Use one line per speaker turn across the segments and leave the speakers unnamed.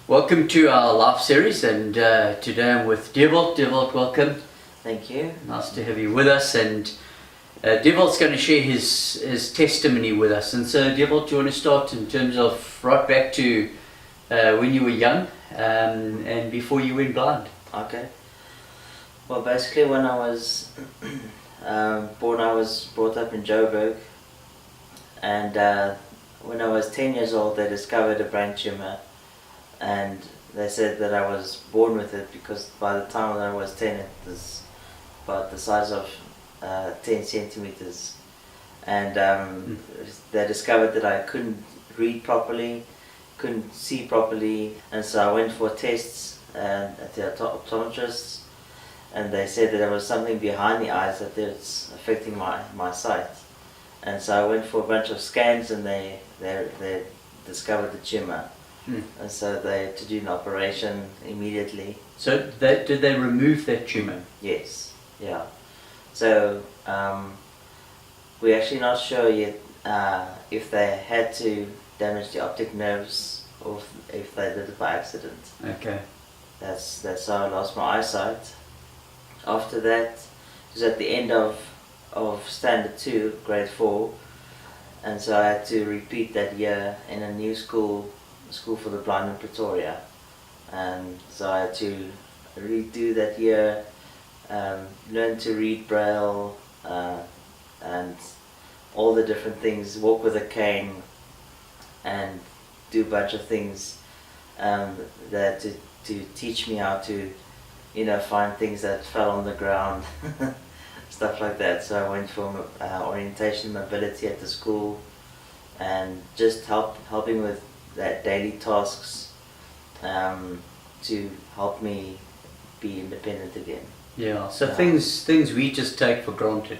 Welcome to our live series, and today I'm with Dewalt. Dewalt, welcome.
Thank you.
Nice to have you with us, and Dewalt's going to share his testimony with us. And so, Dewalt, do you want to start in terms of right back to when you were young and before you went blind?
Okay. Well, basically when I was born, I was brought up in Joburg, and when I was 10 years old they discovered a brain tumor, and they said that I was born with it because by the time that I was 10 it was about the size of 10 centimeters, and they discovered that I couldn't read properly, couldn't see properly, and so I went for tests at the optometrist, and they said that there was something behind the eyes that it's affecting my sight. And so I went for a bunch of scans, and they discovered the tumor. And so they had to do an operation immediately.
So did they remove that tumor?
Yes, yeah. So we're actually not sure yet if they had to damage the optic nerves or if they did it by accident.
Okay.
That's how I lost my eyesight. After that, it was at the end of standard 2, grade 4, and so I had to repeat that year in a new school for the blind in Pretoria, and so I had to redo that year, learn to read Braille, and all the different things, walk with a cane, and do a bunch of things that to teach me how to, find things that fell on the ground, stuff like that. So I went for orientation mobility at the school, and just helping with that daily tasks to help me be independent again.
Yeah. So things we just take for granted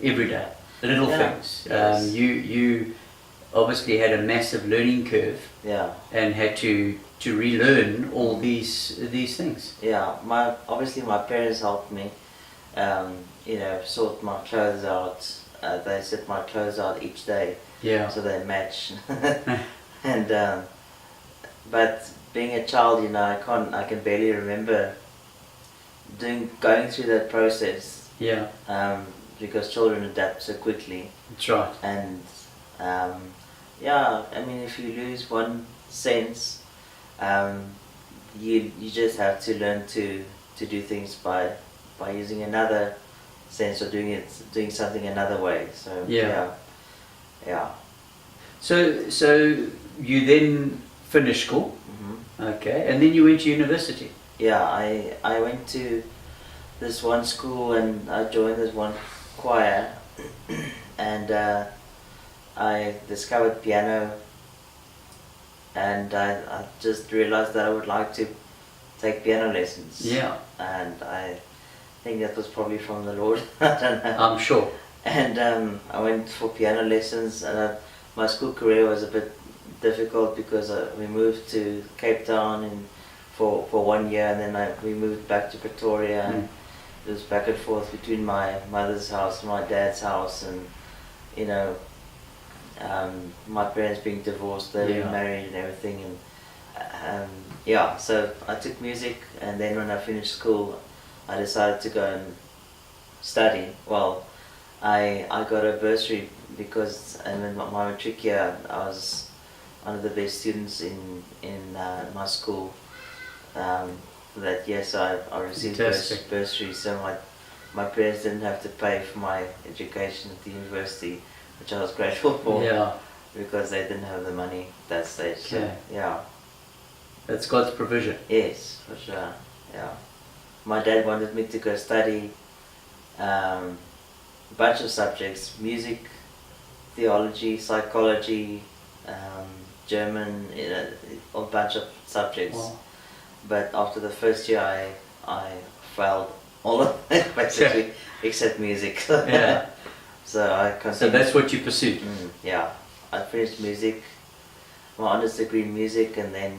every day, the little things.
Yes.
You obviously had a massive learning curve.
Yeah.
And had to relearn all these things.
Yeah, obviously my parents helped me, sort my clothes out. They set my clothes out each day, so they match. And but being a child, I can barely remember going through that process.
Yeah.
Because children adapt so quickly.
That's right.
And if you lose one sense, you just have to learn to do things by using another sense, or doing something another way. So yeah.
So you then finished school. Okay, and then you went to university.
Yeah, I went to this one school, and I joined this one choir, and I discovered piano, and I just realized that I would like to take piano lessons.
Yeah.
And I think that was probably from the Lord. I don't know.
I'm sure.
And I went for piano lessons, and my school career was a bit difficult because we moved to Cape Town for 1 year, and then we moved back to Pretoria, and it was back and forth between my mother's house and my dad's house, and my parents being divorced, they were married and everything, and so I took music, and then when I finished school I decided to go and study. Well, I got a bursary because in my matric year I was one of the best a in my school for that year, so I received bursary, so my parents didn't have to pay for my education at the university, which I was grateful for.
Yeah.
Because they didn't have the money at that stage.
Okay.
So, yeah.
That's God's provision.
Yes, for sure. Yeah. My dad wanted me to go study a bunch of subjects: music, theology, psychology, German, a bunch of subjects.
Wow.
But after the first year, I failed all of it basically, except music.
Yeah.
So I continued.
So that's what you pursued.
Yeah. I finished music, my honours degree in music, and then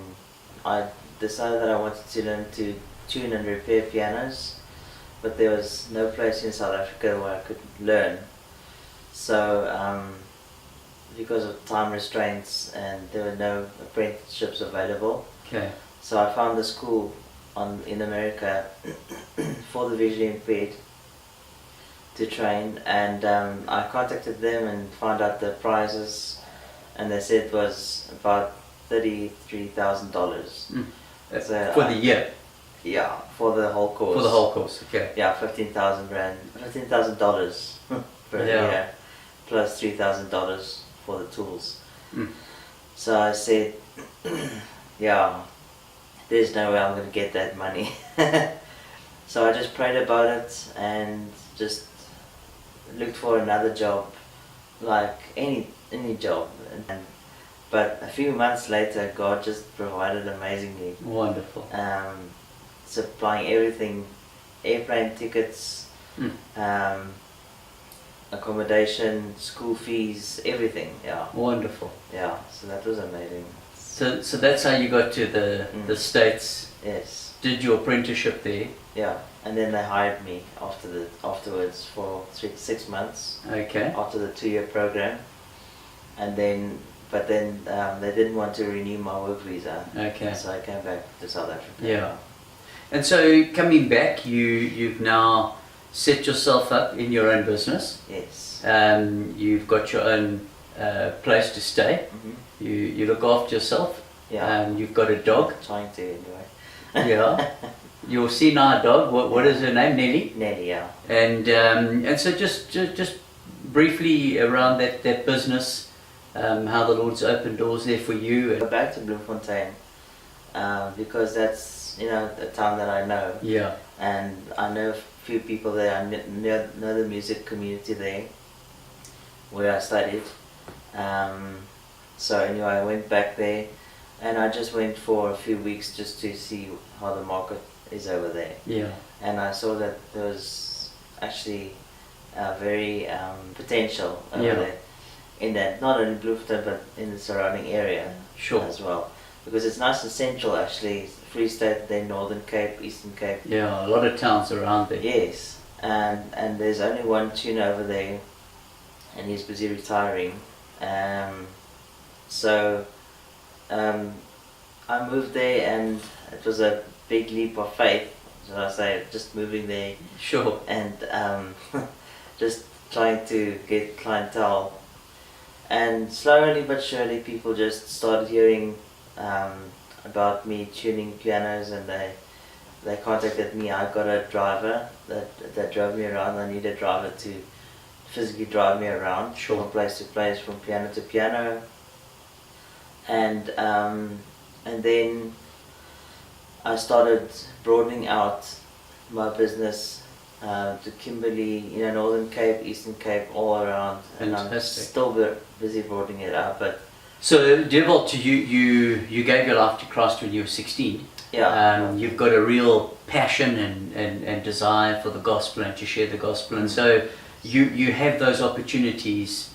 I decided that I wanted to learn to tune and repair pianos, but there was no place in South Africa where I could learn. So because of time restraints, and there were no apprenticeships available, So I found a school in America for the visually impaired to train, and I contacted them and found out the prices, and they said it was about $33,000. So
For the year?
Yeah, for the whole course.
For the whole course, okay.
Yeah, $15,000 per year, plus $3,000 for the tools. So I said, yeah, there's no way I'm going to get that money. So I just prayed about it and just looked for another job, like any job. But a few months later, God just provided amazingly.
Wonderful.
Supplying everything, airplane tickets, accommodation, school fees, everything. Yeah.
Wonderful.
Yeah. So that was amazing.
So that's how you got to the States.
Yes.
Did your apprenticeship there.
Yeah, and then they hired me afterwards for 6 months.
Okay.
After the 2-year program, but then they didn't want to renew my work visa.
Okay.
So I came back to South Africa.
Yeah. And so coming back, you've now set yourself up in your own business.
Yes.
You've got your own place to stay. You look after yourself.
Yeah.
You've got a dog.
Trying to anyway.
Yeah. Your senile dog. What is her name? Nelly.
Nelly, yeah.
And so just briefly around that business, how the Lord's opened doors there for you.
Go back to Bloemfontein because that's a town that I know.
Yeah.
And I know a few people there. I know the music community there, where I studied. So anyway, I went back there, and I just went for a few weeks just to see how the market is over there.
Yeah.
And I saw that there was actually very potential over there. In that, not only Bloemfontein but in the surrounding area as well, because it's nice and central actually. Free State, then Northern Cape, Eastern Cape.
Yeah, a lot of towns around there.
Yes, and there's only one tuner over there, and he's busy retiring. So I moved there, and it was a big leap of faith. Should I say, just moving there.
Sure.
And just trying to get clientele. And slowly but surely people just started hearing about me tuning pianos, and they contacted me. I got a driver that drove me around. I need a driver to physically drive me around from place to place, from piano to piano. And then I started broadening out my business to Kimberley, Northern Cape, Eastern Cape, all around.
Fantastic.
And I'm still busy broadening it out. But
so, Dewalt, you gave your life to Christ when you were 16.
Yeah.
You've got a real passion and desire for the gospel and to share the gospel, and so you have those opportunities,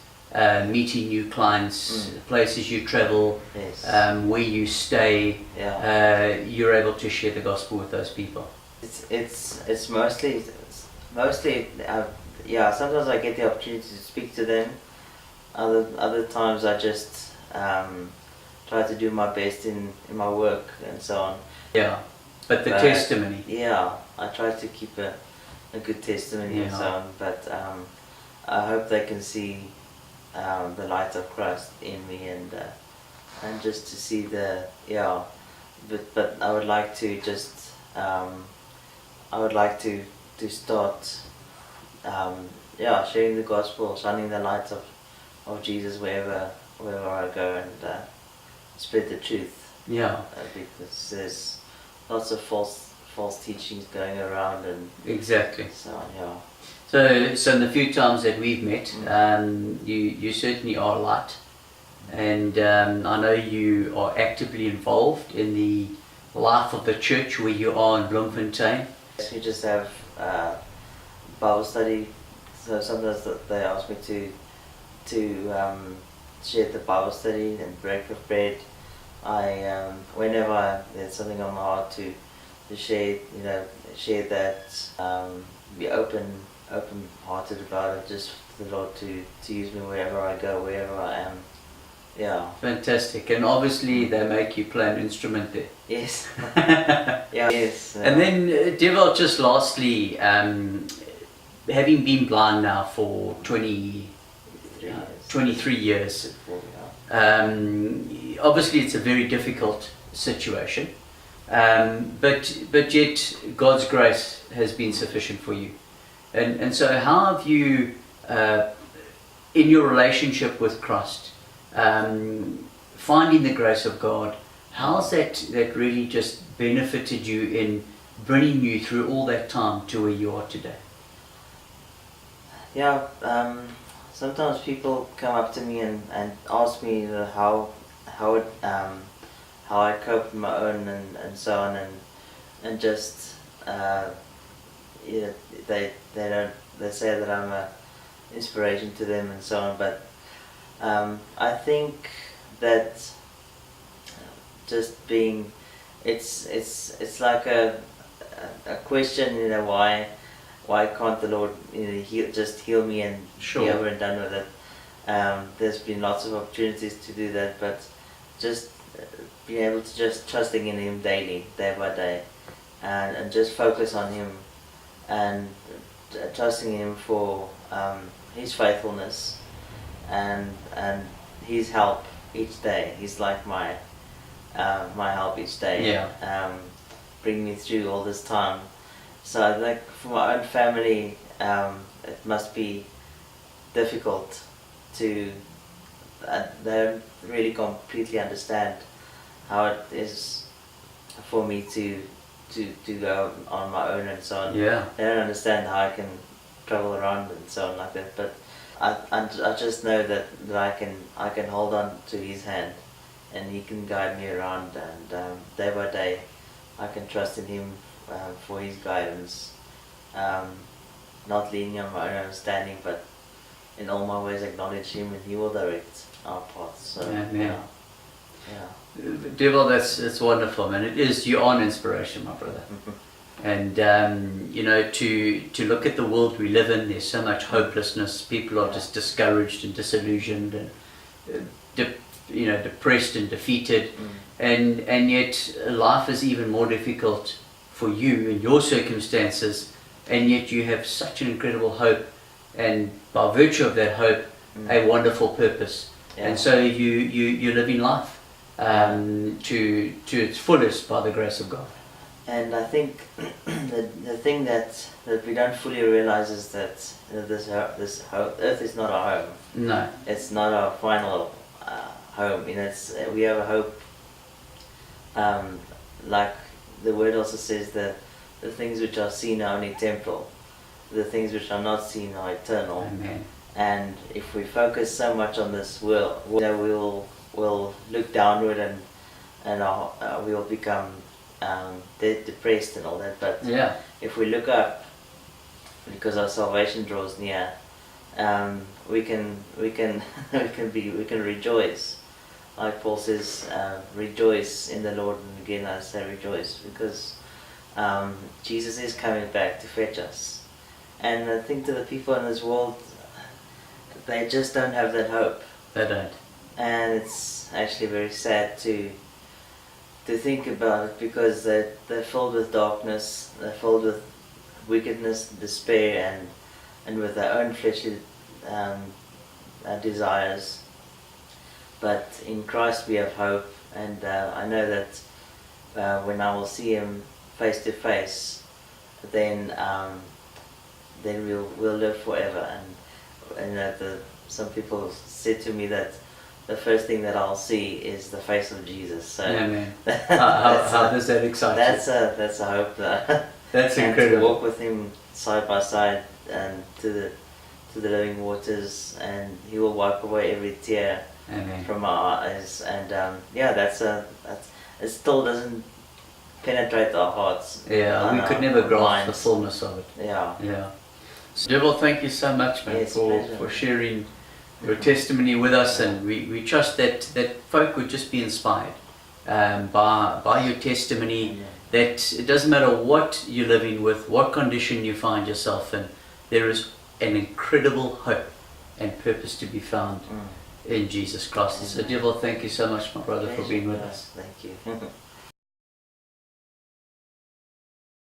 meeting new clients, places you travel,
Yes.
where you stay.
Yeah.
You're able to share the gospel with those people.
It's mostly sometimes I get the opportunity to speak to them. Other times I just try to do my best in my work and so on.
Yeah, but the testimony.
Yeah, I try to keep a good testimony and so on. But I hope they can see the light of Christ in me, and just to see But I would like to just start sharing the gospel, shining the light of Jesus wherever I go, and spread the truth.
Yeah.
Because there's lots of false teachings going around, and
Exactly.
so yeah.
So in the few times that we've met, you certainly are light, and I know you are actively involved in the life of the church where you are in Bloemfontein.
We just have Bible study, so sometimes they ask me to share the Bible study and break of bread. I whenever there's something on my heart to share, share that, be open-hearted about it, just for the Lord to use me wherever I go, wherever I am, Yeah.
Fantastic. And obviously they make you play an instrument there.
Yes. Yeah. Yes.
And then, Dewalt, just lastly, having been blind now for 23 years, obviously it's a very difficult situation, but yet God's grace has been sufficient for you. And so how have you, in your relationship with Christ, finding the grace of God, how's that really just benefited you in bringing you through all that time to where you are today?
Yeah, sometimes people come up to me and ask me how I cope on my own and so on, and just they say that I'm a inspiration to them and so on, but I think that just being it's like a question, why can't the Lord heal me and
Sure.
be over and done with it? There's been lots of opportunities to do that, but just being able to just trusting in Him daily, day by day, and just focus on Him and trusting Him for His faithfulness and His help each day. He's like my help each day.
Yeah.
Bring me through all this time. So I think for my own family, it must be difficult to. They don't really completely understand how it is for me to go on my own and so on.
Yeah.
They don't understand how I can travel around and so on like that. But I just know that I can hold on to His hand, and He can guide me around, and day by day, I can trust in Him for His guidance, not leaning on my own understanding, but in all my ways acknowledge Him, and He will direct our paths. So,
yeah.
Yeah.
That's wonderful, man. You are an inspiration, my brother. And to look at the world we live in, there's so much hopelessness. People are just discouraged and disillusioned and depressed and defeated, and yet life is even more difficult for you in your circumstances, and yet you have such an incredible hope, and by virtue of that hope, a wonderful purpose.
Yeah.
And so you're living life to its fullest by the grace of God.
And I think the thing that we don't fully realize is that this earth is not our home.
No.
It's not our final home. We have a hope. Like the word also says that the things which are seen are only temporal. The things which are not seen are eternal.
Amen.
And if we focus so much on this world, we'll look downward and we'll become depressed and all that. But
Yeah.
if we look up, because our salvation draws near, we can rejoice. Like Paul says, rejoice in the Lord, and again I say rejoice, because Jesus is coming back to fetch us. And I think to the people in this world, they just don't have that hope.
They don't.
And it's actually very sad to think about it, because they're filled with darkness, they're filled with wickedness, despair, and with their own fleshly desires. But in Christ we have hope, and I know that when I will see Him face to face, then we'll live forever. And some people said to me that the first thing that I'll see is the face of Jesus. So
Amen. How does that excite you?
That's a hope that
That's
and
incredible.
to walk with Him side by side and to the living waters, and He will wipe away every tear
Amen.
from our eyes. And it still doesn't penetrate our hearts.
Yeah, we could never grasp the fullness of it.
Yeah.
Yeah. So, Dewalt, thank you so much, man,
Yes,
for sharing your testimony with us, and we trust that folk would just be inspired by your testimony. That it doesn't matter what you're living with, what condition you find yourself in, there is an incredible hope and purpose to be found in Jesus Christ. And so, Dewalt, thank you so much, my brother, for being with
Pleasure.
us.
Thank you.